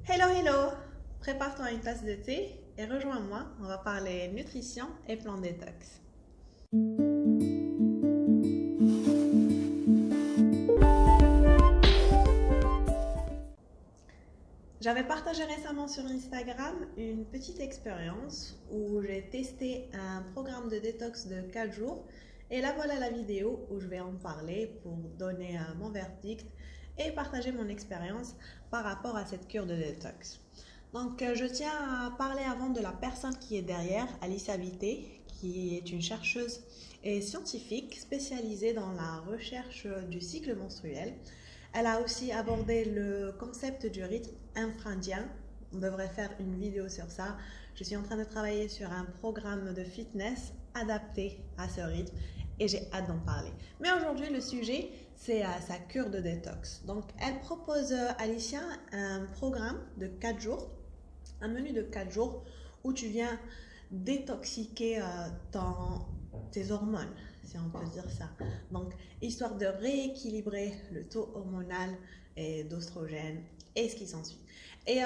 Hello, hello! Prépare-toi une tasse de thé et rejoins-moi, on va parler nutrition et plan détox. J'avais partagé récemment sur Instagram une petite expérience où j'ai testé un programme de détox de 4 jours et là voilà la vidéo où je vais en parler pour donner mon verdict et partager mon expérience par rapport à cette cure de détox. Donc je tiens à parler avant de la personne qui est derrière, Alicia Vité, qui est une chercheuse et scientifique spécialisée dans la recherche du cycle menstruel. Elle a aussi abordé le concept du rythme infrindien. On devrait faire une vidéo sur ça. Je suis en train de travailler sur un programme de fitness adapté à ce rythme et j'ai hâte d'en parler. Mais aujourd'hui, le sujet, c'est sa cure de détox. Donc, elle propose, Alicia, un programme de 4 jours, un menu de 4 jours où tu viens détoxiquer tes hormones, si on peut dire ça. Donc, histoire de rééquilibrer le taux hormonal et d'oestrogène et ce qui s'ensuit. Et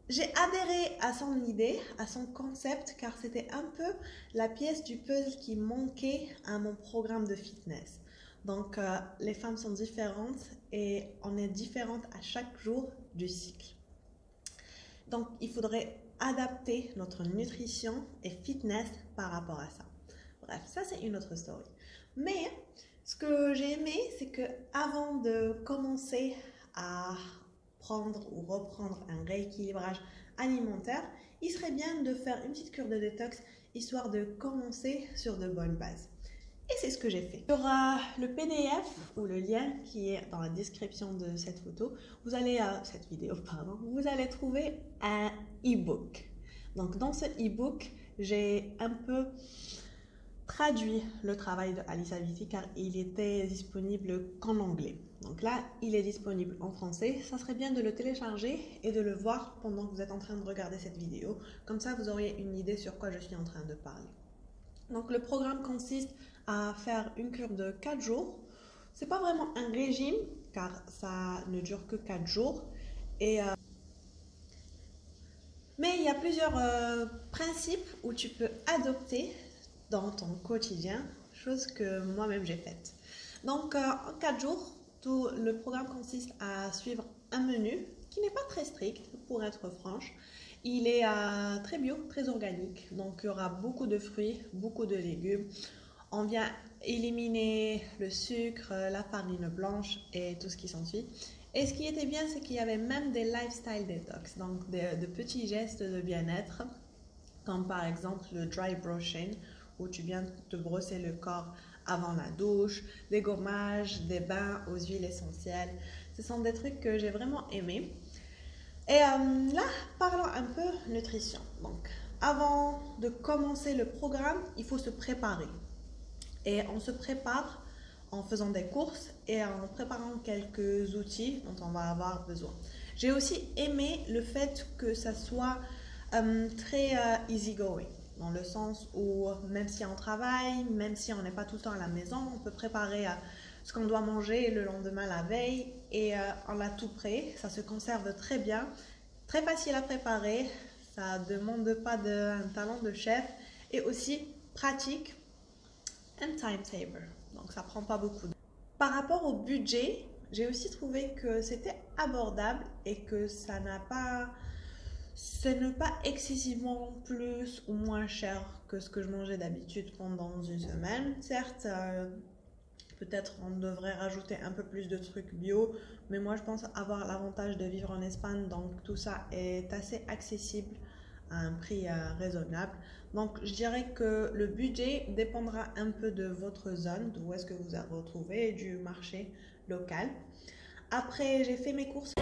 j'ai adhéré à son idée, à son concept, car c'était un peu la pièce du puzzle qui manquait à mon programme de fitness. Donc, les femmes sont différentes et on est différentes à chaque jour du cycle. Donc, il faudrait adapter notre nutrition et fitness par rapport à ça. Bref, ça c'est une autre story. Mais ce que j'ai aimé, c'est que avant de commencer à prendre ou reprendre un rééquilibrage alimentaire, il serait bien de faire une petite cure de détox histoire de commencer sur de bonnes bases. Et c'est ce que j'ai fait. Sur le PDF ou le lien qui est dans la description de cette photo, cette vidéo, vous allez trouver un e-book. Donc dans ce e-book, j'ai un peu traduit le travail de Alicia Vité car il était disponible qu'en anglais. Donc là, il est disponible en français. Ça serait bien de le télécharger et de le voir pendant que vous êtes en train de regarder cette vidéo. Comme ça, vous auriez une idée sur quoi je suis en train de parler. Donc le programme consiste à faire une cure de 4 jours. C'est pas vraiment un régime car ça ne dure que 4 jours. Mais il y a plusieurs principes où tu peux adopter dans ton quotidien, chose que moi-même j'ai faite. Donc en 4 jours, tout le programme consiste à suivre un menu qui n'est pas très strict pour être franche. Il est très bio, très organique, donc il y aura beaucoup de fruits, beaucoup de légumes. On vient éliminer le sucre, la farine blanche et tout ce qui s'ensuit. Et ce qui était bien, c'est qu'il y avait même des lifestyle detox, donc de petits gestes de bien-être, comme par exemple le dry brushing, où tu viens te brosser le corps avant la douche, des gommages, des bains aux huiles essentielles. Ce sont des trucs que j'ai vraiment aimés. Et là, parlons un peu nutrition. Donc, avant de commencer le programme, il faut se préparer. Et on se prépare en faisant des courses et en préparant quelques outils dont on va avoir besoin. J'ai aussi aimé le fait que ça soit très easy going, dans le sens où même si on travaille, même si on n'est pas tout le temps à la maison, on peut préparer ce qu'on doit manger le lendemain, la veille, et on a tout prêt. Ça se conserve très bien, très facile à préparer, ça ne demande pas un talent de chef, et aussi pratique. Un timetable, donc ça prend pas beaucoup. Par rapport au budget, j'ai aussi trouvé que c'était abordable et que ce n'est pas excessivement plus ou moins cher que ce que je mangeais d'habitude pendant une semaine. Certes, peut-être on devrait rajouter un peu plus de trucs bio, mais moi je pense avoir l'avantage de vivre en Espagne, donc tout ça est assez accessible à un prix raisonnable. Donc je dirais que le budget dépendra un peu de votre zone, d'où est-ce que vous vous retrouvez, et du marché local. Après, j'ai fait mes courses.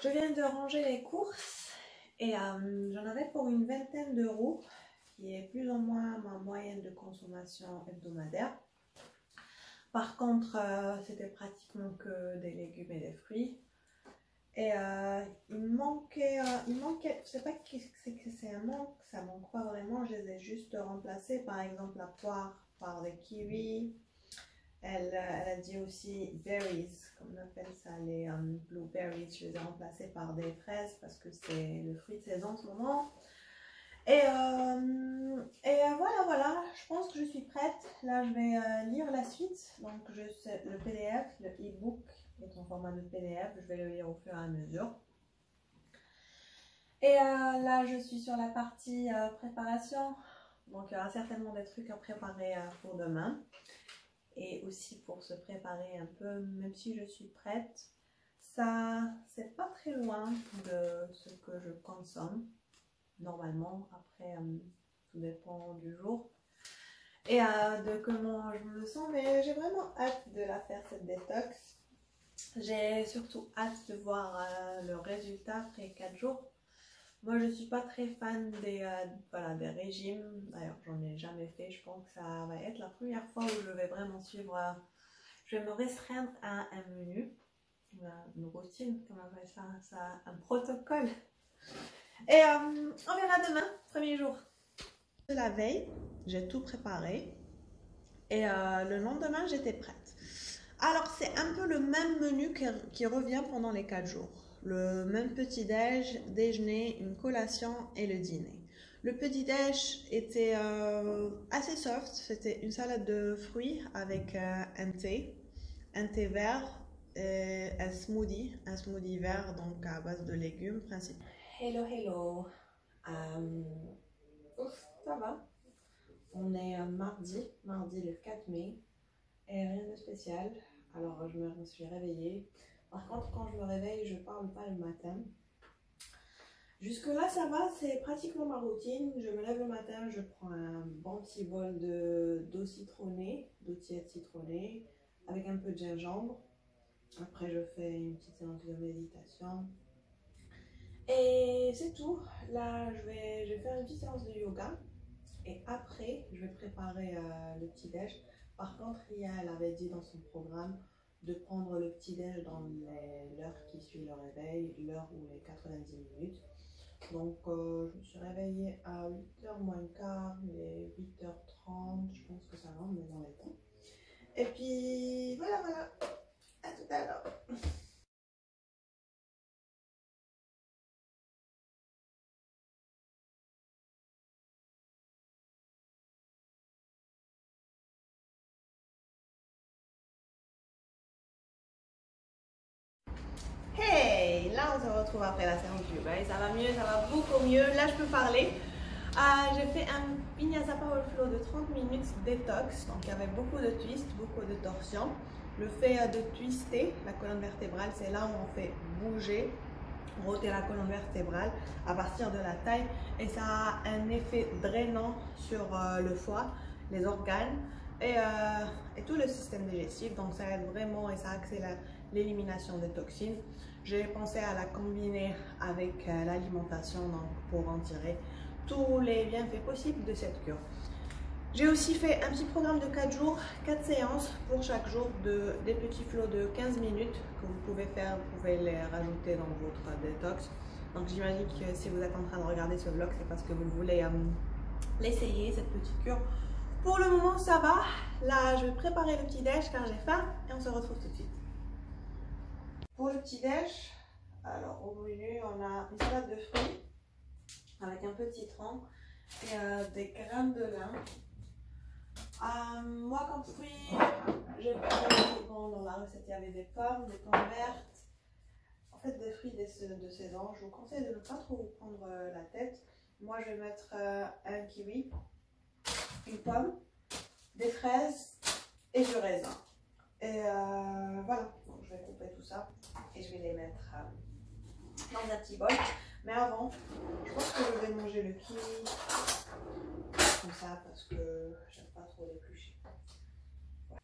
Je viens de ranger les courses et j'en avais pour une vingtaine d'euros, qui est plus ou moins ma moyenne de consommation hebdomadaire. Par contre, c'était pratiquement que des légumes et des fruits. Et il me manquait, je sais pas que c'est un manque, ça manque pas vraiment, je les ai juste remplacés, par exemple la poire par des kiwis, Elle a dit aussi berries, comme on appelle ça, les blueberries. Je les ai remplacés par des fraises parce que c'est le fruit de saison en ce moment. Voilà, je pense que je suis prête. Là, je vais lire la suite. Donc, le PDF, le e-book est en format de PDF. Je vais le lire au fur et à mesure. Là, je suis sur la partie préparation. Donc, il y aura certainement des trucs à préparer pour demain. Et aussi pour se préparer un peu, même si je suis prête, ça, c'est pas très loin de ce que je consomme normalement. Après, tout dépend du jour et de comment je me sens, mais j'ai vraiment hâte de la faire, cette détox. J'ai surtout hâte de voir le résultat après 4 jours. Moi, je suis pas très fan voilà, des régimes. D'ailleurs, j'en ai jamais fait. Je pense que ça va être la première fois où je vais vraiment suivre. Je vais me restreindre à un menu, une routine, comme on appelle ça, un protocole. Et on verra demain, premier jour. La veille, j'ai tout préparé. Et le lendemain, j'étais prête. Alors, c'est un peu le même menu qui revient pendant les 4 jours. Le même petit-déj, déjeuner, une collation et le dîner. Le petit-déj était assez soft. C'était une salade de fruits avec un thé vert et un smoothie vert, donc à base de légumes principalement. Hello. Ouf, ça va. On est mardi le 4 mai. Et rien de spécial. Alors je me suis réveillée. Par contre, quand je me réveille, je parle pas le matin. Jusque là ça va, c'est pratiquement ma routine. Je me lève le matin, je prends un bon petit bol d'eau citronnée, d'eau tiède citronnée, avec un peu de gingembre. Après je fais une petite séance de méditation. Et c'est tout. Là je vais faire une petite séance de yoga. Et après, je vais préparer le petit-déj. Par contre, Ria, elle avait dit dans son programme de prendre le petit-déj dans l'heure qui suit le réveil, l'heure ou les 90 minutes. Donc, je me suis réveillée à 8h moins le quart, les 8h30. Je pense que ça va, on est dans les temps. Et puis, voilà. À tout à l'heure. Hey, là on se retrouve après la séance du yoga et ça va mieux, ça va beaucoup mieux. Là je peux parler. J'ai fait un Vinyasa Power Flow de 30 minutes détox, donc il y avait beaucoup de twists, beaucoup de torsions. Le fait de twister la colonne vertébrale, c'est là où on fait bouger, roter la colonne vertébrale à partir de la taille et ça a un effet drainant sur le foie, les organes et tout le système digestif, donc ça aide vraiment et ça accélère l'élimination des toxines. J'ai pensé à la combiner avec l'alimentation pour en tirer tous les bienfaits possibles de cette cure. J'ai aussi fait un petit programme de 4 jours, 4 séances pour chaque jour, des petits flots de 15 minutes que vous pouvez faire, vous pouvez les rajouter dans votre détox. Donc j'imagine que si vous êtes en train de regarder ce vlog, c'est parce que vous voulez l'essayer, cette petite cure. Pour le moment, ça va. Là, je vais préparer le petit déj car j'ai faim et on se retrouve tout de suite. Pour le petit déj, alors au menu, on a une salade de fruits avec un peu de citron et des graines de lin. Moi, comme fruits, j'ai pris, bon, dans la recette, il y avait des pommes vertes, en fait des fruits de saison. Je vous conseille de ne pas trop vous prendre la tête. Moi, je vais mettre un kiwi, une pomme, des fraises et du raisin. Et voilà, donc je vais couper tout ça et je vais les mettre dans un petit bol. Mais avant, je pense que je vais manger le kiwi comme ça parce que j'aime pas trop l'éplucher. Voilà.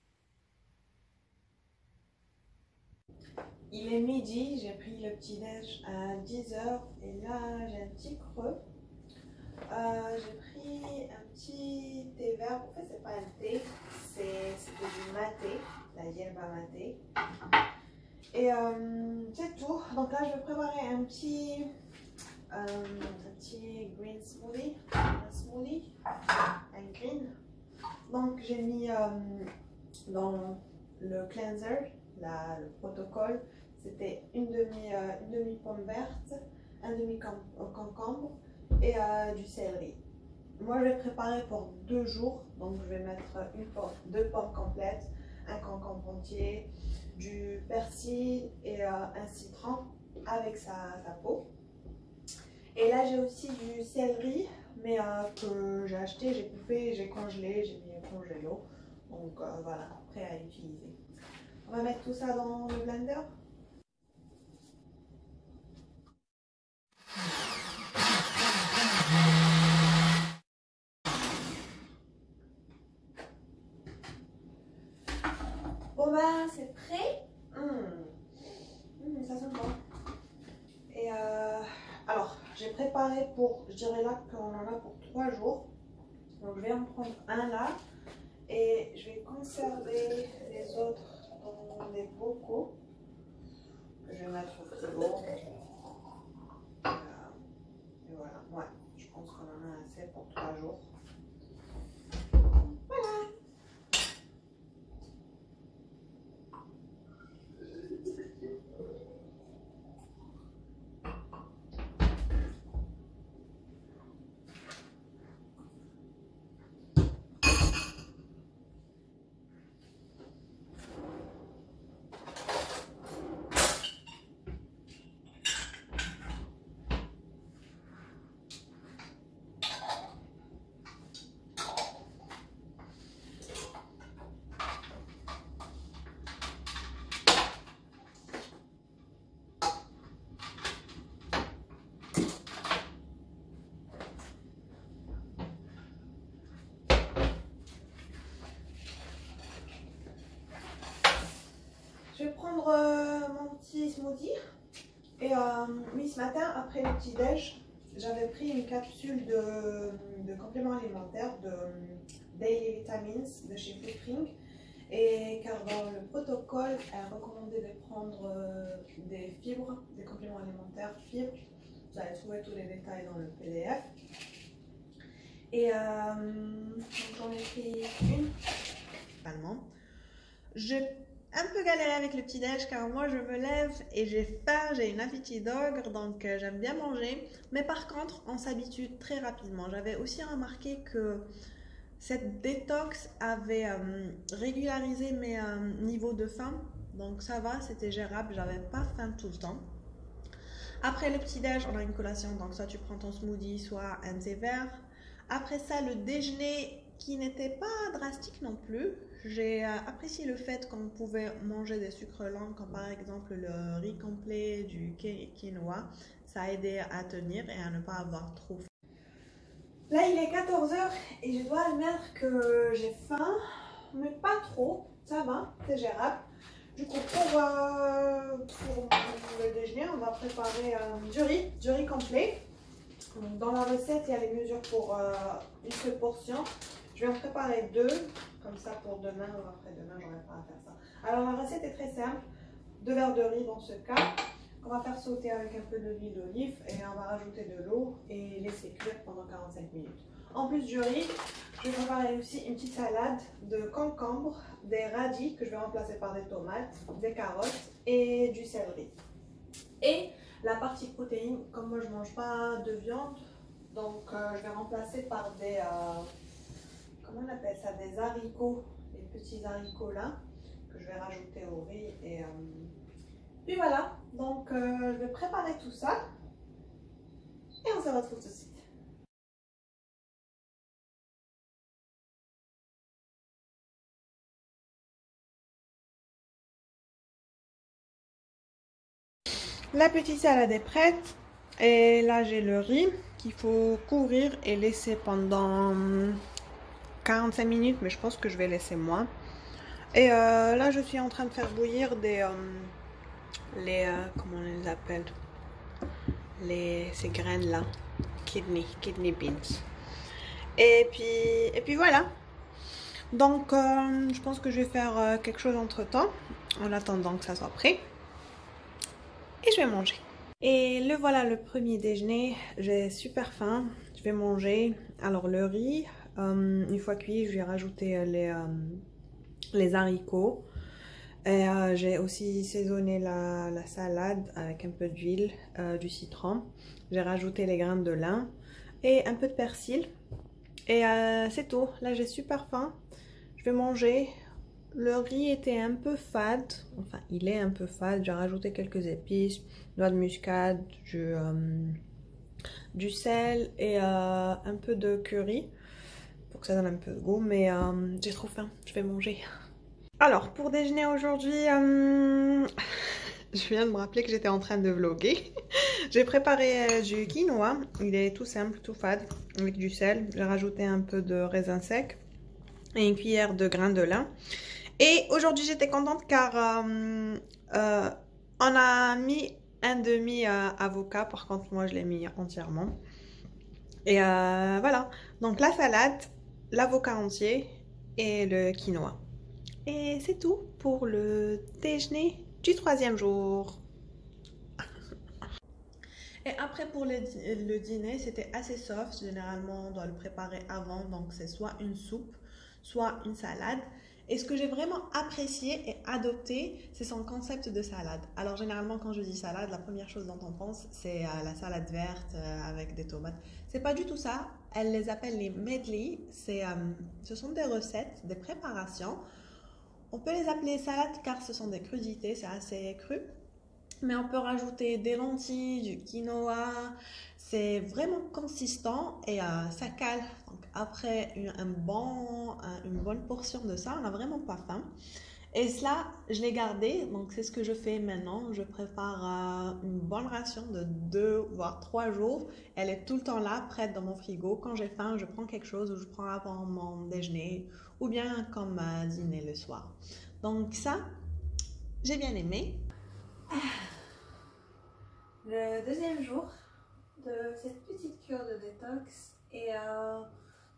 Il est midi, j'ai pris le petit déj à 10h et là j'ai un petit creux. J'ai pris un petit thé vert. En fait, c'est pas un thé, c'était du maté, la yerba maté. Et c'est tout. Donc là, je vais préparer un petit green smoothie. Un green. Donc j'ai mis dans le cleanser, le protocole, c'était une demi pomme verte, un demi concombre et du céleri. Moi, je vais préparer pour 2 jours, donc je vais mettre 2 pommes complètes, un concombre entier, du persil et un citron avec sa peau. Et là, j'ai aussi du céleri, mais que j'ai acheté, j'ai coupé, j'ai congelé, j'ai mis au congélo. Donc voilà, prêt à utiliser. On va mettre tout ça dans le blender. Bon ben, c'est prêt. Ça sent bon. Et alors, j'ai préparé pour, je dirais là qu'on en a pour 3 jours. Donc je vais en prendre un là. Et je vais conserver les autres dans des bocaux que je vais mettre au frigo. Et voilà, ouais, je pense qu'on en a assez pour 3 jours. Voilà. Je vais prendre mon petit smoothie. Et oui, ce matin, après le petit-déj, j'avais pris une capsule de compléments alimentaires de Daily Vitamins de chez Foodspring. Et car dans le protocole, elle recommandait de prendre des fibres, des compléments alimentaires fibres. Vous allez trouver tous les détails dans le PDF. Et j'en ai pris une. J'ai un peu galéré avec le petit-déj car moi je me lève et j'ai faim, j'ai une appétit d'ogre, donc j'aime bien manger. Mais par contre, on s'habitue très rapidement. J'avais aussi remarqué que cette détox avait régularisé mes niveaux de faim. Donc ça va, c'était gérable, j'avais pas faim tout le temps. Après le petit-déj, on a une collation, donc soit tu prends ton smoothie, soit un thé vert. Après ça, le déjeuner qui n'était pas drastique non plus. J'ai apprécié le fait qu'on pouvait manger des sucres lents, comme par exemple le riz complet, du quinoa. Ça a aidé à tenir et à ne pas avoir trop faim. Là, il est 14 h et je dois admettre que j'ai faim, mais pas trop. Ça va, c'est gérable. Du coup, pour le déjeuner, on va préparer du riz complet. Donc, dans la recette, il y a les mesures pour une seule portion. Je vais en préparer 2, comme ça pour demain ou après-demain, j'aurai pas à faire ça. Alors la recette est très simple, 2 verres de riz dans ce cas, qu'on va faire sauter avec un peu d'huile d'olive et on va rajouter de l'eau et laisser cuire pendant 45 minutes. En plus du riz, je vais préparer aussi une petite salade de concombre, des radis que je vais remplacer par des tomates, des carottes et du céleri. Et la partie protéine, comme moi je ne mange pas de viande, donc je vais remplacer par des, comment on appelle ça, des haricots, les petits haricots là, que je vais rajouter au riz. Et puis voilà, donc je vais préparer tout ça et on se retrouve tout de suite. La petite salade est prête et là j'ai le riz qu'il faut couvrir et laisser pendant 45 minutes, mais je pense que je vais laisser moins. Et là je suis en train de faire bouillir comment on les appelle, ces graines là, kidney beans. Et puis voilà. Donc je pense que je vais faire quelque chose entre temps en attendant que ça soit prêt. Et je vais manger. Et le voilà, le premier déjeuner. J'ai super faim. Je vais manger. Alors le riz, une fois cuit, je vais rajouter les haricots. Et j'ai aussi saisonné la salade avec un peu d'huile, du citron. J'ai rajouté les graines de lin et un peu de persil. Et c'est tout. Là, j'ai super faim. Je vais manger. Le riz était un peu fade. Enfin, il est un peu fade. J'ai rajouté quelques épices, noix de muscade, du sel et un peu de curry pour que ça donne un peu de goût. Mais j'ai trop faim. Je vais manger. Alors, pour déjeuner aujourd'hui, je viens de me rappeler que j'étais en train de vlogger. J'ai préparé du quinoa. Il est tout simple, tout fade, avec du sel. J'ai rajouté un peu de raisin sec et une cuillère de grains de lin. Et aujourd'hui, j'étais contente car on a mis un demi avocat. Par contre, moi, je l'ai mis entièrement. Et voilà. Donc, la salade, l'avocat entier et le quinoa. Et c'est tout pour le déjeuner du 3e jour. Et après pour le dîner, c'était assez soft. Généralement, on doit le préparer avant. Donc c'est soit une soupe, soit une salade. Et ce que j'ai vraiment apprécié et adopté, c'est son concept de salade. Alors généralement, quand je dis salade, la première chose dont on pense, c'est la salade verte avec des tomates. C'est pas du tout ça. Elle les appelle les medley. Ce sont des recettes, des préparations. On peut les appeler salades car ce sont des crudités, c'est assez cru. Mais on peut rajouter des lentilles, du quinoa. C'est vraiment consistant et ça cale. Donc après une bonne portion de ça, on n'a vraiment pas faim. Et cela, je l'ai gardé. Donc c'est ce que je fais maintenant. Je prépare une bonne ration de 2 voire 3 jours. Elle est tout le temps là, prête dans mon frigo. Quand j'ai faim, je prends quelque chose ou je prends avant mon déjeuner ou bien comme dîner le soir. Donc ça, j'ai bien aimé. Le 2e jour de cette petite cure de détox et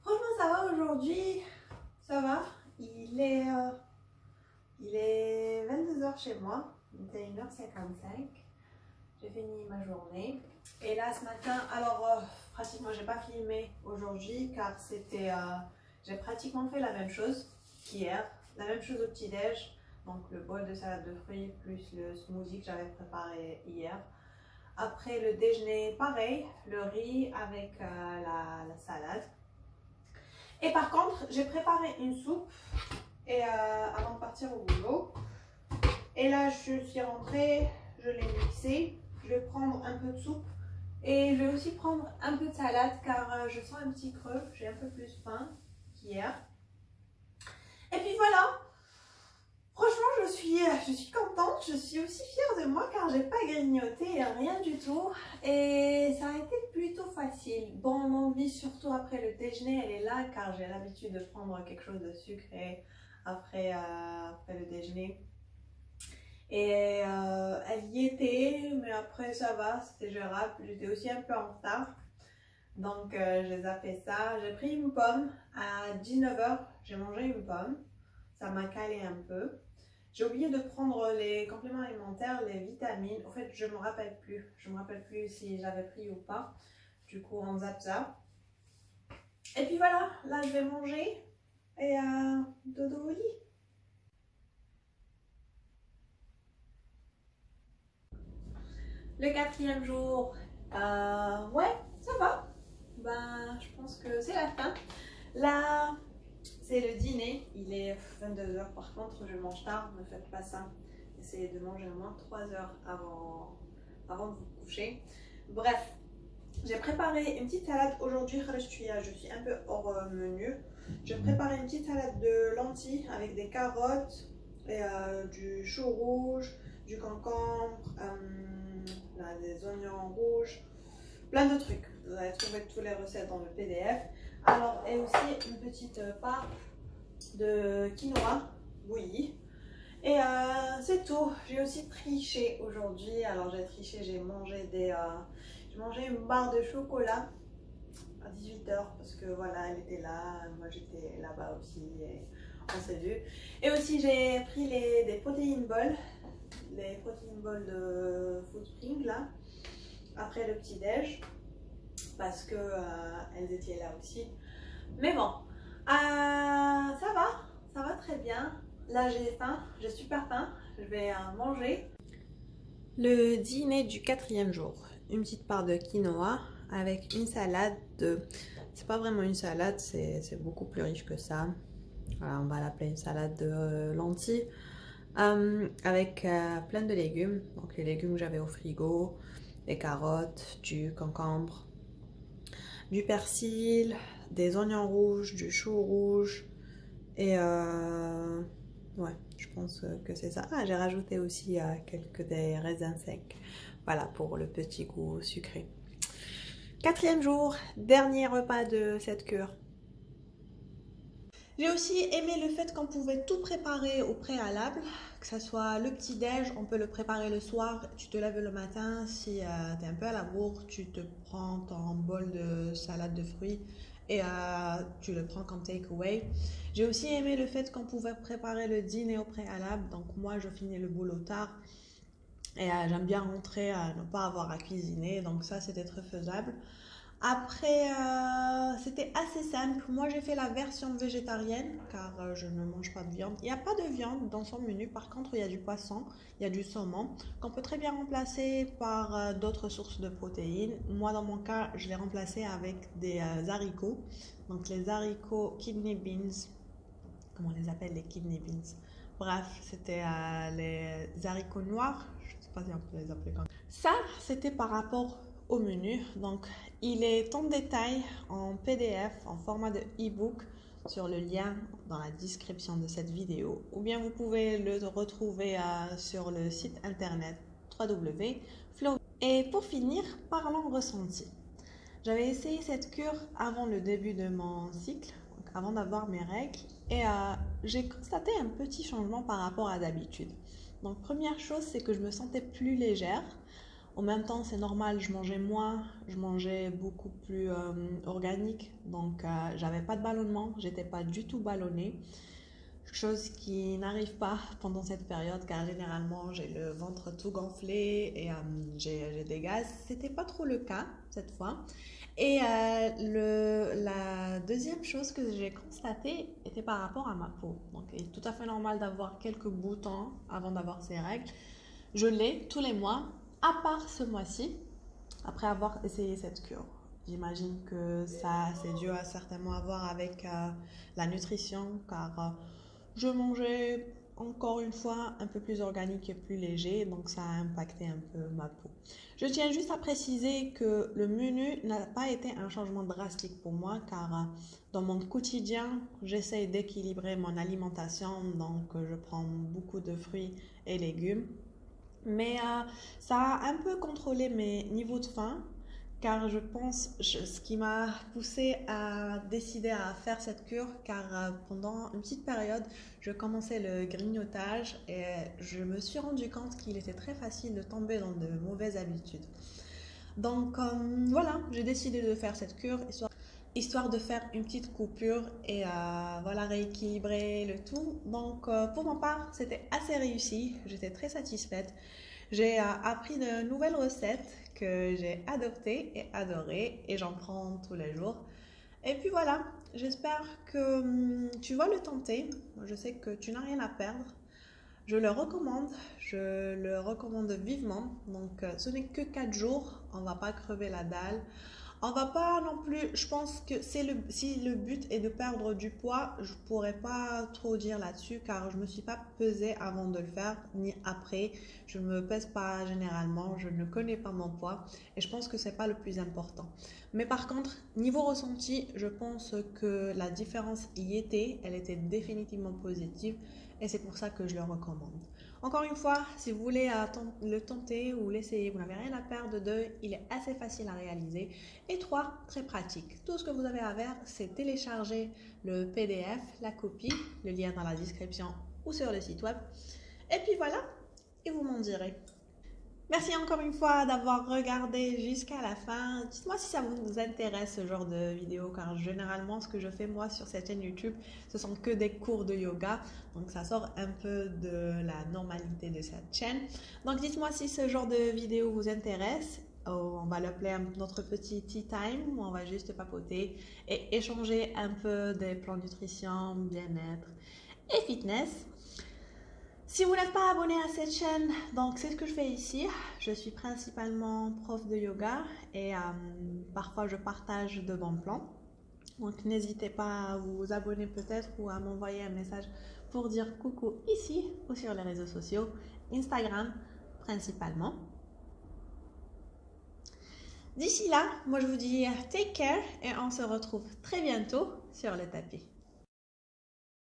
franchement ça va aujourd'hui, ça va. Il est 22h chez moi, 21h55. J'ai fini ma journée et là ce matin, alors pratiquement j'ai pas filmé aujourd'hui car j'ai pratiquement fait la même chose qu'hier, la même chose au petit-déj, donc le bol de salade de fruits plus le smoothie que j'avais préparé hier. Après le déjeuner, pareil, le riz avec la salade. Et par contre, j'ai préparé une soupe avant de partir au boulot. Et là, je suis rentrée, je l'ai mixée. Je vais prendre un peu de soupe et je vais aussi prendre un peu de salade car je sens un petit creux. J'ai un peu plus faim qu'hier. Et puis voilà. Franchement, je suis contente, je suis aussi fière de moi car j'ai pas grignoté, rien du tout. Et ça a été plutôt facile. Bon, mon envie, surtout après le déjeuner, elle est là car j'ai l'habitude de prendre quelque chose de sucré après le déjeuner. Et elle y était, mais après ça va, c'était gérable. J'étais aussi un peu en retard. Donc j'ai zappé ça. J'ai pris une pomme à 19h, j'ai mangé une pomme. Ça m'a calé un peu. J'ai oublié de prendre les compléments alimentaires, les vitamines. En fait, je me rappelle plus. Je me rappelle plus si j'avais pris ou pas. Du coup, on zappe ça. Et puis voilà, là je vais manger et dodo au lit. Le 4e jour, ouais, ça va. Ben, je pense que c'est la fin. Là, c'est le dîner. Il est 22h. Par contre, je mange tard. Ne faites pas ça. Essayez de manger au moins 3 heures avant de vous coucher. Bref, j'ai préparé une petite salade aujourd'hui. Je suis un peu hors menu. J'ai préparé une petite salade de lentilles avec des carottes, et, du chou rouge, du concombre, des oignons rouges, plein de trucs. Vous allez trouver toutes les recettes dans le PDF. Alors, et aussi une petite part de quinoa bouilli. Et c'est tout. J'ai aussi triché aujourd'hui. Alors j'ai triché, j'ai mangé une barre de chocolat à 18h parce que voilà, elle était là, moi j'étais là-bas aussi et on s'est vu. Et aussi j'ai pris des protéines balls, les protéines balls de Foodspring là, après le petit déj parce que elles étaient là aussi. Mais bon, ça va très bien. Là j'ai faim, j'ai super faim, je vais manger. Le dîner du 4e jour, une petite part de quinoa avec une salade de... C'est pas vraiment une salade, c'est beaucoup plus riche que ça. Voilà, on va l'appeler une salade de lentilles avec plein de légumes. Donc les légumes que j'avais au frigo, des carottes, du concombre, du persil, des oignons rouges, du chou rouge et ouais, je pense que c'est ça. Ah, j'ai rajouté aussi quelques des raisins secs. Voilà pour le petit goût sucré. 4e jour, dernier repas de cette cure. J'ai aussi aimé le fait qu'on pouvait tout préparer au préalable, que ce soit le petit-déj, on peut le préparer le soir, tu te lèves le matin, si tu es un peu à la bourre, tu te prends ton bol de salade de fruits et tu le prends comme takeaway. J'ai aussi aimé le fait qu'on pouvait préparer le dîner au préalable, donc moi je finis le boulot tard et j'aime bien rentrer à ne pas avoir à cuisiner, donc ça c'était très faisable. Après, c'était assez simple. Moi, j'ai fait la version végétarienne car je ne mange pas de viande. Il n'y a pas de viande dans son menu. Par contre, il y a du poisson, il y a du saumon qu'on peut très bien remplacer par d'autres sources de protéines. Moi, dans mon cas, je l'ai remplacé avec des haricots. Donc, les haricots kidney beans. Comment on les appelle les kidney beans? Bref, c'était les haricots noirs. Je ne sais pas si on peut les appeler comme ça. Ça, c'était par rapport au menu. Donc, il est en détail en PDF, en format de e-book sur le lien dans la description de cette vidéo. Ou bien vous pouvez le retrouver sur le site internet www.flow. Et pour finir, parlons ressenti. J'avais essayé cette cure avant le début de mon cycle, donc avant d'avoir mes règles, et j'ai constaté un petit changement par rapport à d'habitude. Donc première chose, c'est que je me sentais plus légère. En même temps, c'est normal, je mangeais moins, je mangeais beaucoup plus organique, donc j'avais pas de ballonnement, j'étais pas du tout ballonnée. Chose qui n'arrive pas pendant cette période car généralement j'ai le ventre tout gonflé et j'ai des gaz. C'était pas trop le cas cette fois. Et la deuxième chose que j'ai constatée était par rapport à ma peau. Donc il est tout à fait normal d'avoir quelques boutons avant d'avoir ces règles. Je l'ai tous les mois, à part ce mois-ci, après avoir essayé cette cure. J'imagine que ça c'est dû à certainement avoir avec la nutrition car je mangeais encore une fois un peu plus organique et plus léger, donc ça a impacté un peu ma peau. Je tiens juste à préciser que le menu n'a pas été un changement drastique pour moi car dans mon quotidien, j'essaie d'équilibrer mon alimentation, donc je prends beaucoup de fruits et légumes. Mais ça a un peu contrôlé mes niveaux de faim car je pense ce qui m'a poussé à décider à faire cette cure car pendant une petite période je commençais le grignotage et je me suis rendu compte qu'il était très facile de tomber dans de mauvaises habitudes. Donc voilà, j'ai décidé de faire cette cure histoire de faire une petite coupure et voilà rééquilibrer le tout. Donc pour ma part c'était assez réussi, j'étais très satisfaite. J'ai appris de nouvelles recettes que j'ai adoptées et adorées et j'en prends tous les jours. Et puis voilà, j'espère que tu vas le tenter. Je sais que tu n'as rien à perdre. Je le recommande vivement. Donc ce n'est que 4 jours, on ne va pas crever la dalle. On va pas non plus, je pense que si le but est de perdre du poids, je pourrais pas trop dire là-dessus car je me suis pas pesée avant de le faire ni après. Je me pèse pas généralement, je ne connais pas mon poids et je pense que c'est pas le plus important. Mais par contre, niveau ressenti, je pense que la différence y était, elle était définitivement positive et c'est pour ça que je le recommande. Encore une fois, si vous voulez le tenter ou l'essayer, vous n'avez rien à perdre. 2, il est assez facile à réaliser. Et 3, très pratique. Tout ce que vous avez à faire, c'est télécharger le PDF, la copie, le lien dans la description ou sur le site web. Et puis voilà, et vous m'en direz. Merci encore une fois d'avoir regardé jusqu'à la fin. Dites-moi si ça vous intéresse ce genre de vidéo car généralement ce que je fais moi sur cette chaîne YouTube, ce sont que des cours de yoga. Donc ça sort un peu de la normalité de cette chaîne. Donc dites-moi si ce genre de vidéo vous intéresse. On va l'appeler notre petit tea time où on va juste papoter et échanger un peu des plans nutrition, bien-être et fitness. Si vous n'êtes pas abonné à cette chaîne, donc c'est ce que je fais ici. Je suis principalement prof de yoga et parfois je partage de bons plans. Donc n'hésitez pas à vous abonner peut-être ou à m'envoyer un message pour dire coucou ici ou sur les réseaux sociaux, Instagram principalement. D'ici là, moi je vous dis take care et on se retrouve très bientôt sur le tapis.